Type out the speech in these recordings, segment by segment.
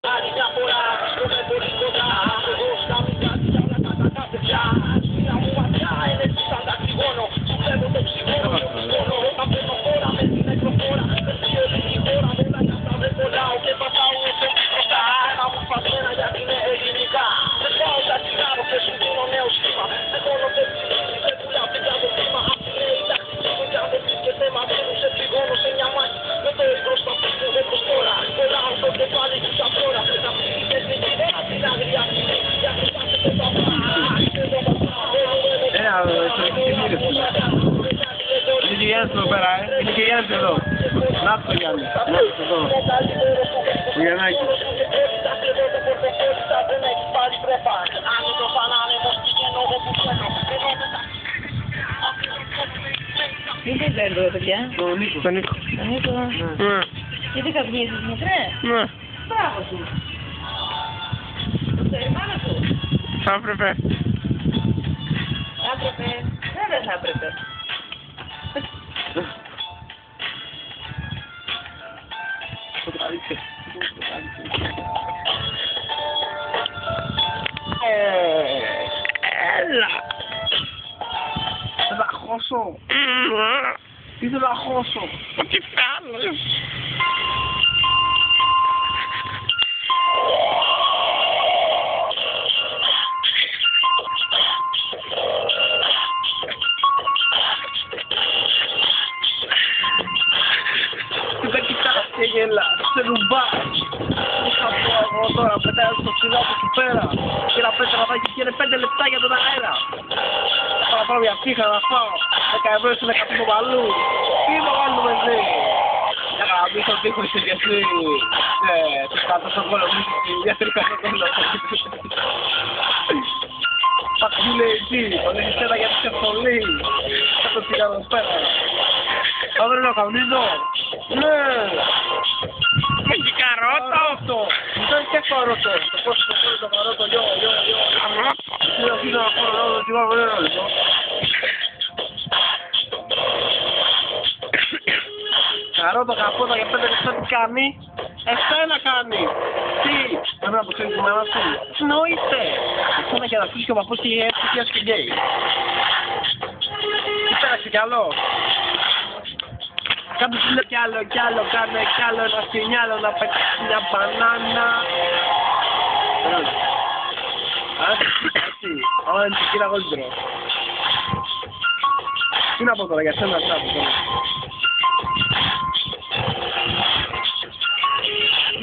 Άλλη μια φορά, στο με πολύ κοντά. Εγώ στα μικρά της άλλα τα παιδιά. Μια μου ματιά είναι σαν δακτυγόνο. Σου βλέπω το ψυχόνο, το ψυχόνο. Όταν παίρνω χώρα με την νεκροφόρα. Πέφτει όλη η χώρα, όλα κι αυτά δεν κολλάω. Και πατάω όσο μπροστά. Ένα μου σπασμένα γιατί είναι ελληνικά. Δεν πάω τα τσιγάρο και σου δίνω νέο σχήμα. Δεν θέλω και ψυχή, δεν πουλά πήγα το θύμα. Αυτή είναι η τακτική μου κι αν δεν βρίσκεται μαζίνου. Σε πληγώνω σε μια μάχη. Με το υγρό στα πίσω όπως τώρα. Κολλάω στο κεφάλι του σαν τώρα. Να φύγει τεχνική, την αγρία φύγη. Για να φτάσετε τα πράγματα. Είναι και Γιάννης εδώ πέρα, είναι και Γιάννης εδώ. Να το Γιάννη, να το εδώ. Ο Γιαννάκης. Τι δεν παίρνω, παιδιά. Τον Νίκο. Τον Νίκο. Γιατί καπνίζεις, μικρέ. Ναι. Μπράβο σου. Το ξέρει μάνα του. Θα έπρεπε. Θα έπρεπε. Δεν θα έπρεπε. Το τραβήξε. Έλα. Θα χώσω. Τι θα χώσω. Τι θέλεις. Δεν κοιτάς και γελάς, σε ρουμπάς. Τι θα πω εγώ τώρα, πετάω στο ψηλό από εκεί πέρα. Και ένα πέτραδάκι και είναι 5 λεπτά για τον αέρα. Θα πάω μια ψύχα να φάω 10 ευρώ σε 10 πίνω παλού. Τι το κάνουμε εσύ. Για να μπει στον τοίχο είσαι και εσύ. Τους κάτω στον κόλλο μου είσαι δεύτερη κάτω στον κόλλο. Πακού λέει εσύ, τον έχεις ένα για τη ξεφτολή. Θα το πήγα εδώ πέρα. Θα βρει να καυνίζω. Ναι. Έχει καρότο. Δεν έχει καρότο. Το πώς το κόλλο το καρότο, γιο. Είναι aquí να πάρω να το βάλω ένα λεπτό. Καρότο καπότα για 5 λεπτά τι κάνει. Εσένα κάνει. Τι. Πρέπει να το ξέρεις τη μάνα σου. Συνοείται. Εσένα και να αφήσεις και ο παππούς και έφυγες και γκέι. Τι πέραξε κι άλλο. Κάποιος λέει κι άλλο, κάνε κι άλλο ένα σινιάλο να πετάξει μια μπανάνα. Έτσι, άμα είναι τσικίνα εγώ την τρώω. Τι να πω τώρα για σένα, τι να πω τώρα.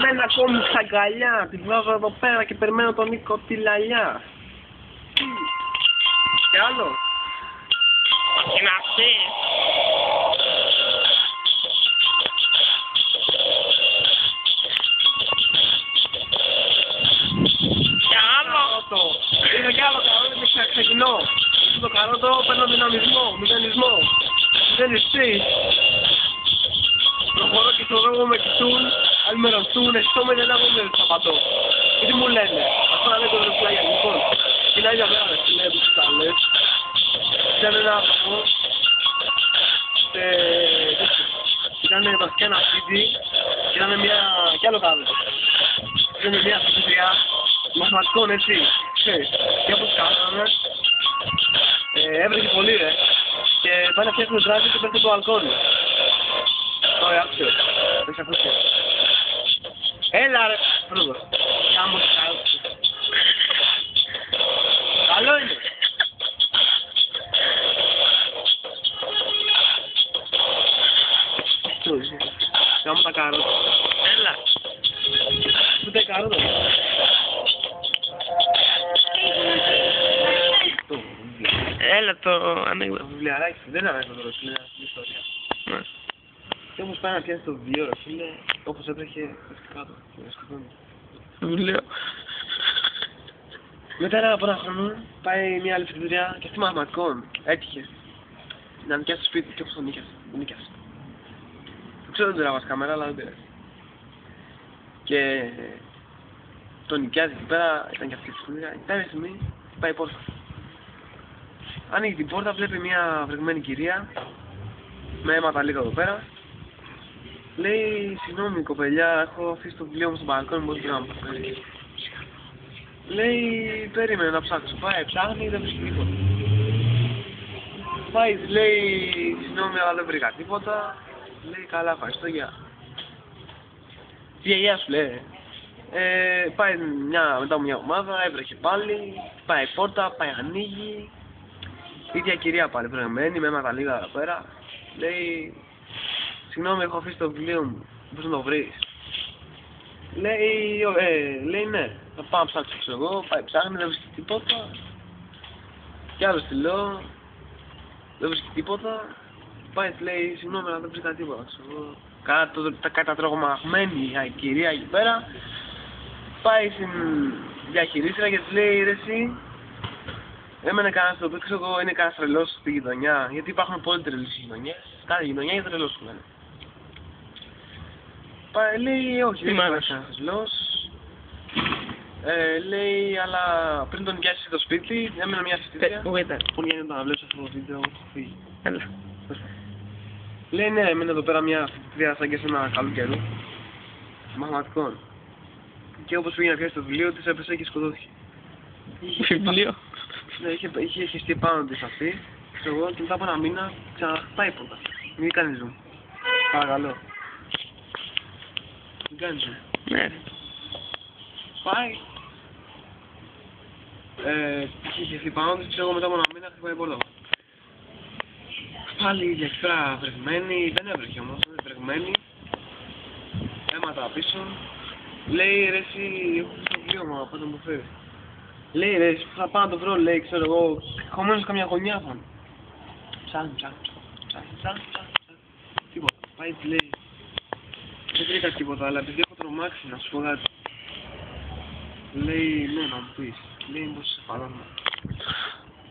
Μένω ακόμη στα αγκαλιά, την βγάζω εδώ πέρα και περιμένω τον Νίκο τη λαλιά. Τι, και άλλο. Όχι να πει. Είναι κι άλλο καρότο και ξεκινώ. Το καρότο παίρνω δυναμισμό, μηδενισμό. Δεν εσύ. Προχωρώ και στο δρόμο με κοιτούν, άλλοι με ρωτούν, εσύ το με δεν έχω δεν σταματώ. Και τι μου λένε, αυτό να λέει το δροσλάγια. Λοιπόν, την άλλη μέρα δεν λέει τους τάλες. Ήταν ένα άτομο. Ήταν βασικά ένα σπίτι και ήταν μια... κι άλλο καρότο. Ήταν μια φυσικά μαθηματικών έτσι. Και όπως κάναμε, έβρεχε πολύ ρε και πάει να φτιάχνουμε τράπεζα και πέφτει το αλκοόλ. Ωραία, άκουσε, δεν σε ακούσει. Έλα ρε, πρώτο. Κάμω το καλό. Καλό είναι. Κάμω τα καρότα. Έλα. Πού τα καρότα. Έλα το ανέκδοτο. Το βιβλιαράκι σου, δεν είναι ανέκδοτο, είναι μια ιστορία. Ναι. Και όμως πάει να πιάσει το βιβλίο, ρε φίλε, όπως έτρεχε κάτω. Το βιβλίο. Μετά από ένα χρόνο πάει μια άλλη φοιτητριά και αυτή μαθηματικών. Έτυχε να νοικιάσει το σπίτι και όπως τον νοικιάσει. Το ξέρω δεν τραβάς κάμερα, αλλά δεν πειράζει. Και τον νοικιάζει εκεί πέρα, ήταν και αυτή η φοιτητριά. Και κάποια στιγμή πάει πόρτα. Ανοίγει την πόρτα, βλέπει μια βρεγμένη κυρία με αίματα λίγα εδώ πέρα Λέει, συγγνώμη κοπελιά, έχω αφήσει το βιβλίο μου στο μπαλκόνι, μπορείς να μου πάρεις. Λέει, περίμενε να ψάξω. Πάει, ψάχνει, δεν βρίσκει τίποτα. Πάει, λέει, συγγνώμη, αλλά δεν βρήκα τίποτα. Λέει, καλά, ευχαριστώ, γεια. Γεια σου, λέει. Πάει μετά μια ομάδα, έβρεχε πάλι, πάει πόρτα, πάει ανοίγει. Ίδια κυρία πάλι βρεγμένη, με αίματα λίγα εδώ πέρα. Λέει, συγγνώμη, έχω αφήσει το βιβλίο μου, μπορείς να το βρεις. Λέει ναι, θα πάω να ψάξω, ξέρω εγώ, πάει ψάχνει, δεν βρίσκει τίποτα. Κι άλλο τη λέω, δεν βρίσκει τίποτα. Πάει, λέει, συγγνώμη, αλλά δεν βρήκα τίποτα, ξέρω εγώ. Κατατρογμαγμένη η κυρία εκεί πέρα. Πάει στην διαχειρίστρια και της λέει, ρε εσύ, έμενε κανένας το οποίο ξέρω εγώ είναι κανένας τρελός στη γειτονιά, γιατί υπάρχουν πολλοί τρελοί στις γειτονιές, κάθε γειτονιά είναι τρελός που λένε. Πάει, λέει, όχι, δεν υπάρχει κανένας τρελός. Λέει, αλλά πριν τον νοικιάσει το σπίτι, έμενε μια φοιτήτρια. Πού γίνεται να βλέπεις αυτό το βίντεο, έχω φύγει. Λέει, ναι, έμενε εδώ πέρα μια φοιτήτρια σαν και σε ένα καλού καιρού, μαθηματικών. Και όπως πήγε να πιάσει το βιβλίο της, έπεσε και σκοτώθηκε. Βιβλίο. Ναι, είχε χεστεί πάνω της αυτή, ξέρω εγώ, και μετά από ένα μήνα ξαναχτάει πρώτα. Μην κάνεις zoom. Παρακαλώ. Μην κάνεις zoom. Ναι. Πάει. Είχε χεστεί πάνω της, ξέρω εγώ, μετά από ένα μήνα χτυπάει πρώτα. Πάλι η ίδια εξτρά βρεγμένη, δεν έβρεχε όμως, είναι βρεγμένη. Αίματα πίσω. Λέει, ρε εσύ, έχω το βιβλίο μου, πότε μου φέρει. Λέει, ρε εσύ, θα πάω να το βρω, λέει, ξέρω εγώ, χωμένος σε καμιά γωνιά θα. Ψάχνει. Τίποτα. Πάει, τι λέει. Δεν βρήκα τίποτα, αλλά επειδή έχω τρομάξει να σου πω κάτι. Λέει, ναι, να μου πεις. Λέει, μήπως σε παρόμοια.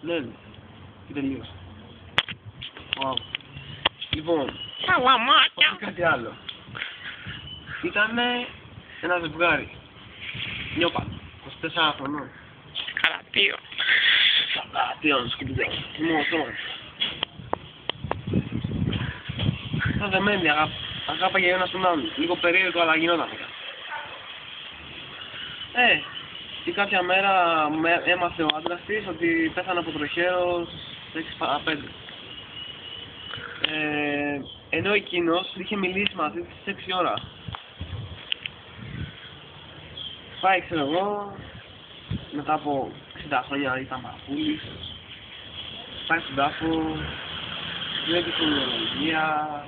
Ναι, και τελείωσε. Wow. Λοιπόν, όχι κάτι άλλο. Ήτανε ένα ζευγάρι. Νιώπα, 24 χρονών. Καρατίο. Καρατίο, σκουπιδό. Μότο. Ήταν δεμένοι, αγάπαγε ένας τον άλλον. Λίγο περίεργο, αλλά γινόταν. Και κάποια μέρα έμαθε ο άντρας της ότι πέθανε από τροχαίο στις 6 παρά 5. Ενώ εκείνος είχε μιλήσει μαζί της στις 6 ώρα. Πάει, ξέρω εγώ, μετά από 60 χρόνια ήταν μαραπούλης. Πάει στον τάφο, βλέπει την ολογία,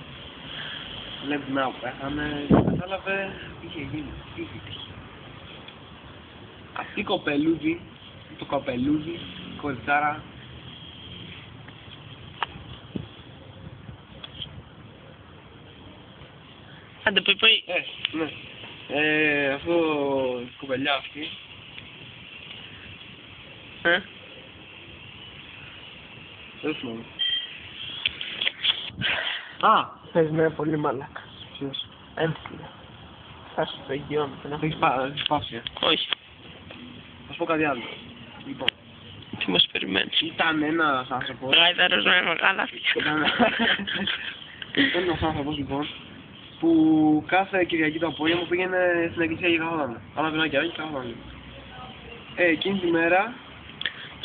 βλέπει την μέρα που πέθανε, κατάλαβε τι είχε γίνει, τι είχε γίνει. Αυτή η κοπελούδη, το κοπελούδι, η κοριτσάρα, Άντε πω. ναι. Αυτό η κοπελιά αυτή. Δεν θυμάμαι. Θες με πολύ μαλάκα. Ποιος? Έμφυλα. Θα σου το εγγυώ με την Έχεις πάψει. Όχι. Θα σου πω κάτι άλλο. Λοιπόν, Τι μας περιμένεις. ήταν ένας άνθρωπος. Γάιδαρος με μεγάλα αυτιά. Ήταν ένας άνθρωπος λοιπόν που κάθε Κυριακή το απόγευμα πήγαινε στην εκκλησία και καθόταν. Άμα πήρε ένα κεράκι και καθόταν. Εκείνη τη μέρα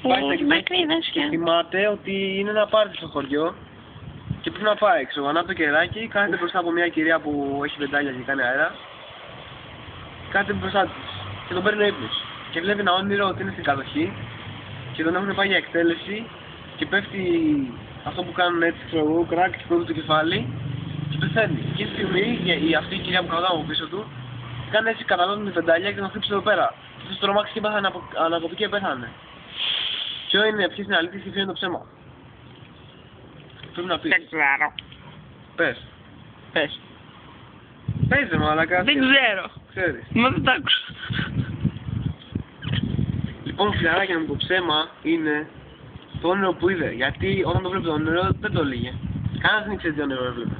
πάει στην εκκλησία και θυμάται ότι είναι ένα πάρτι στο χωριό και πριν να πάει, ξέρω, ανάπτει το κεράκι, κάθεται μπροστά από μια κυρία που έχει βεντάλια και κάνει αέρα. Κάθεται μπροστά της και τον παίρνει ο ύπνος. Και βλέπει ένα όνειρο ότι είναι στην κατοχή και τον έχουν πάει για εκτέλεση και πέφτει αυτό που κάνουν έτσι, ξέρω εγώ, κράκ και κόβει το κεφάλι και πεθαίνει. Εκείνη τη στιγμή αυτή η κυρία που καθόταν από πίσω του κάνει έτσι καταλάβει με βεντάλια και τον χτύψε εδώ πέρα. Και στο τρομάξει και έπαθε ανακοπή και πέθανε. Ποιο είναι, ποιος είναι αλήθεια και ποιο είναι το ψέμα. Πρέπει να πεις. Δεν ξέρω. Πες. Πες. Πες ρε μαλάκα. Δεν ξέρω. Ξέρεις. Μα δεν τα άκουσα. Λοιπόν, φιλαράκια μου, το ψέμα είναι το όνειρο που είδε. Γιατί όταν το βλέπει το όνειρο δεν το έλεγε. Κανένας δεν ήξερε τι όνειρο έβλεπε.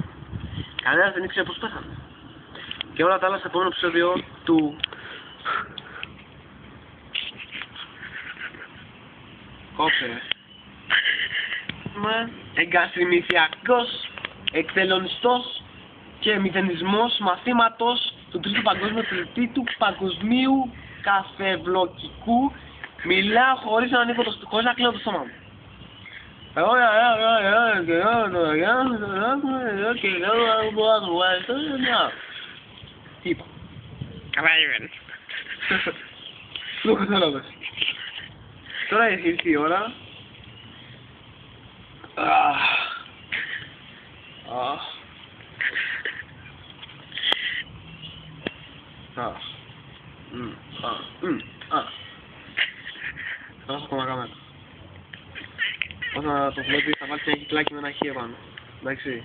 Κανένας δεν ήξερε πώς πέθανε. Και όλα τα άλλα στο επόμενο επεισόδιο του... Κόψε. Εγκαστριμηθιακός, εκτελονιστός και μηδενισμός μαθήματος του τρίτου παγκόσμιου αθλητή του παγκοσμίου καφεβλοκικού. Μιλάω χωρίς να ανοίγω χωρίς να κλείνω το στόμα μου. Τι είπα. Καλά είμαι. Το κατάλαβες. Τώρα ήρθε η ώρα. Θα δώσω ακόμα κάμερα. Όταν το βλέπεις θα βάλεις ένα κυκλάκι με ένα χ επάνω. Εντάξει.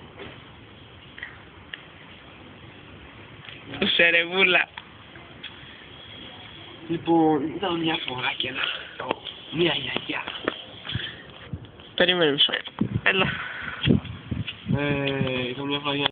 Σερεβούλα. Λοιπόν, ήταν μια φορά και μια γιαγιά. Περίμενε μισό. Έλα. Ήταν μια φορά